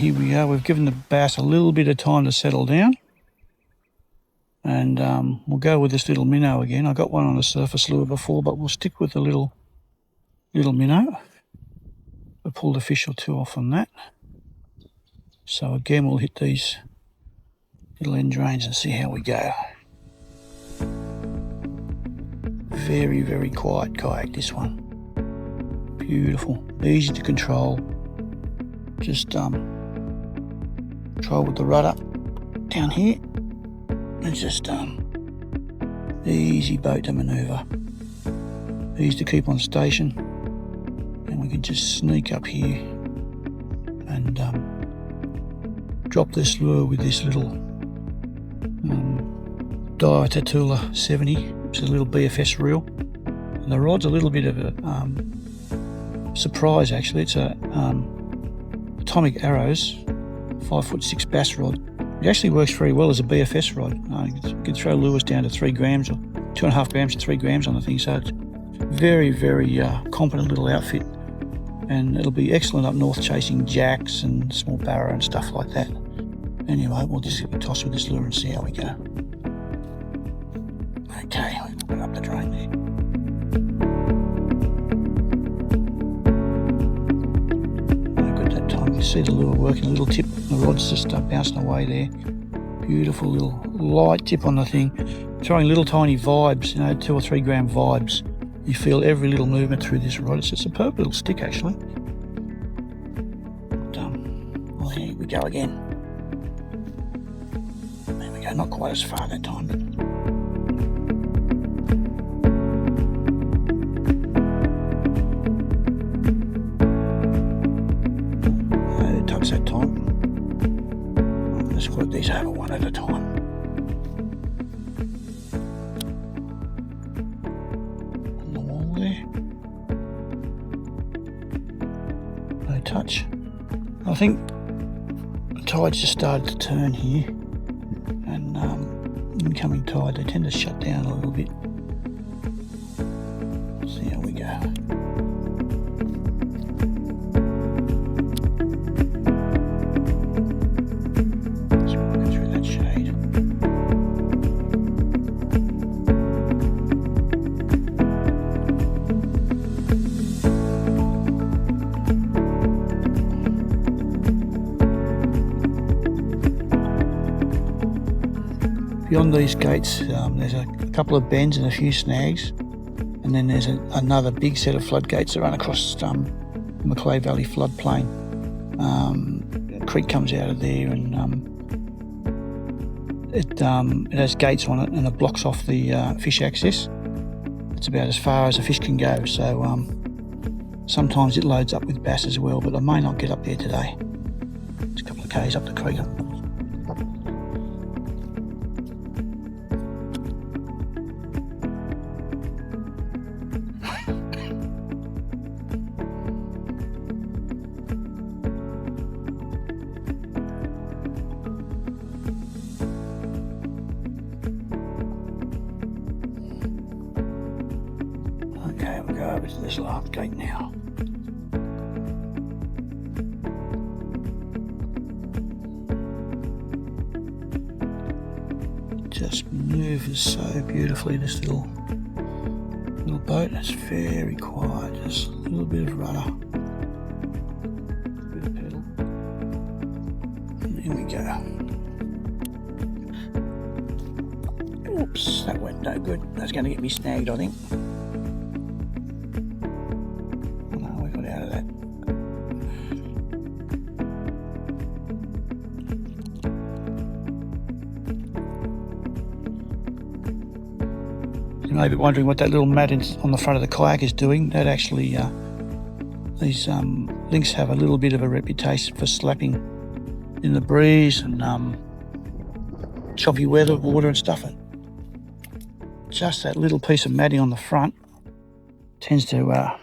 here we are. We've given the bass a little bit of time to settle down. And we'll go with this little minnow again. I got one on a surface lure before, but we'll stick with the little minnow. We pulled a fish or two off on that. So again, we'll hit these little end drains and see how we go. Very, very quiet kayak, this one. Beautiful, easy to control. Just control with the rudder down here. It's just easy boat to manoeuvre, easy to keep on station, and we can just sneak up here and drop this lure with this little Tatula 70, which is a little BFS reel. And the rod's a little bit of a surprise actually. It's a Atomic Arrows 5'6" bass rod. It actually works very well as a BFS rod. You can throw lures down to 3 grams or 2.5 grams to 3 grams on the thing. So it's very, very competent little outfit. And it'll be excellent up north chasing jacks and small barra and stuff like that. Anyway, we'll just give it a toss with this lure and see how we go. Okay, we'll put up the drain there. You see the lure working, a little tip, the rod's just bouncing away there. Beautiful little light tip on the thing. Throwing little tiny vibes, 2 or 3 gram vibes. You feel every little movement through this rod. It's a superb little stick actually. But, well, here we go again. There we go, not quite as far that time, but that time. Let's put these over one at a time. On the wall there. No touch. I think the tide's just started to turn here, and incoming tide, they tend to shut down a little bit. Let's see how we go. Beyond these gates, there's a couple of bends and a few snags, and then there's another big set of floodgates that run across the Macleay Valley floodplain. A creek comes out of there, and it has gates on it, and it blocks off the fish access. It's about as far as a fish can go, so sometimes it loads up with bass as well, but I may not get up there today. It's a couple of k's up the creek. Okay, we'll go over to this last gate now. Just manoeuvres so beautifully, this little boat. It's very quiet, just a little bit of rudder, a bit of pedal, and here we go. Oops, that went no good. That's going to get me snagged, I think. You may be wondering what that little mat on the front of the kayak is doing. That actually, these Lynx have a little bit of a reputation for slapping in the breeze and choppy weather, water and stuff. And just that little piece of matting on the front tends to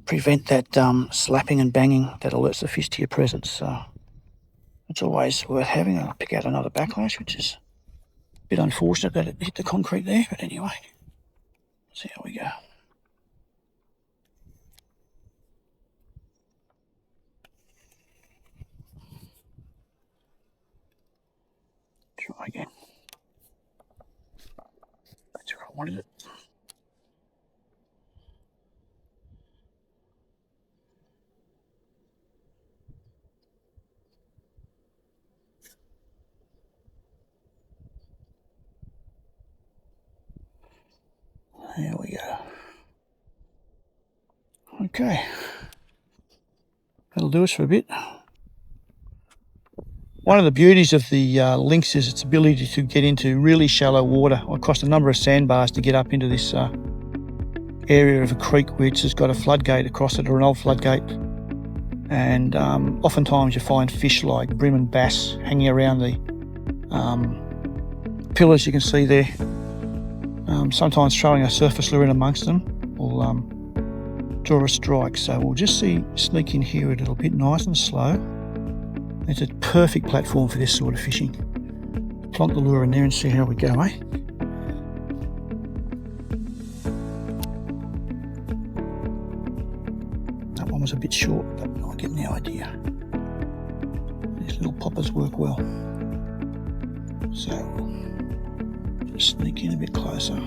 prevent that slapping and banging that alerts the fish to your presence. So it's always worth having. I'll pick out another backlash, which is a bit unfortunate that it hit the concrete there, but anyway, let's see how we go. try again. That's where I wanted it. There we go. Okay, that'll do us for a bit. One of the beauties of the Lynx is its ability to get into really shallow water. I crossed a number of sandbars to get up into this area of a creek which has got a floodgate across it, or an old floodgate. And oftentimes you find fish like brim and bass hanging around the pillars you can see there. Sometimes throwing a surface lure in amongst them will draw a strike. So we'll just sneak in here a little bit, nice and slow. It's a perfect platform for this sort of fishing. Plonk the lure in there and see how we go, eh? That one was a bit short, but I get the idea. These little poppers work well. So, just sneak in a bit closer.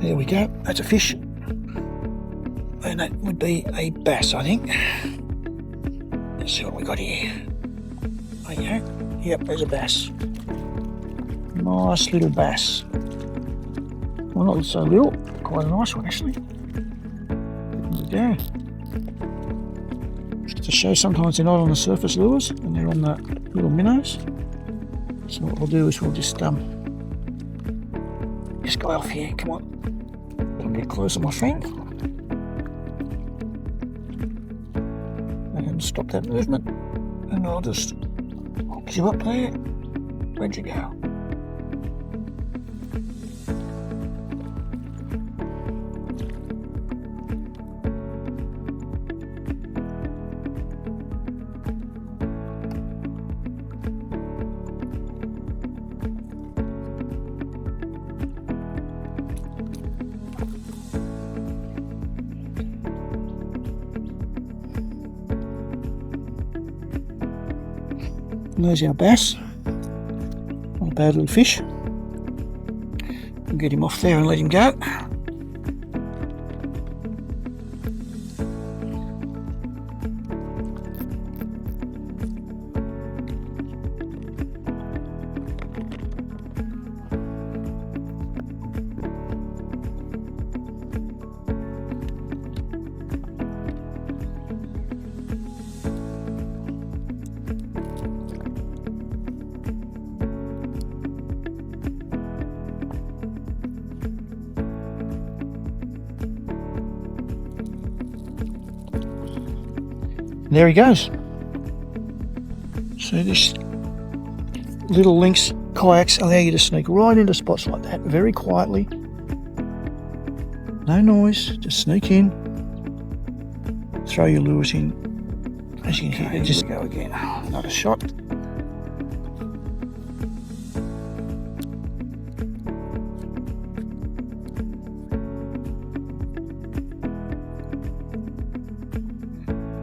There we go, that's a fish. And that would be a bass, I think. Let's see what we got here. There you go. Yep, there's a bass. Nice little bass. Well, not so little, quite a nice one actually. There we go. Just to show, sometimes they're not on the surface lures and they're on the little minnows. So what we'll do is we'll just go off here, come on. A bit closer, my friend. And stop that movement. And I'll just hook you up there. Where'd you go? And there's our bass. Not a bad little fish. We'll get him off there and let him go. There he goes. So this little Lynx kayaks allow you to sneak right into spots like that very quietly. No noise, just sneak in, throw your lures in. As you can hear, just go again. Another shot.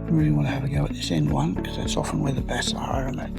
Really want to have a go at this end one because that's often where the bass are, and that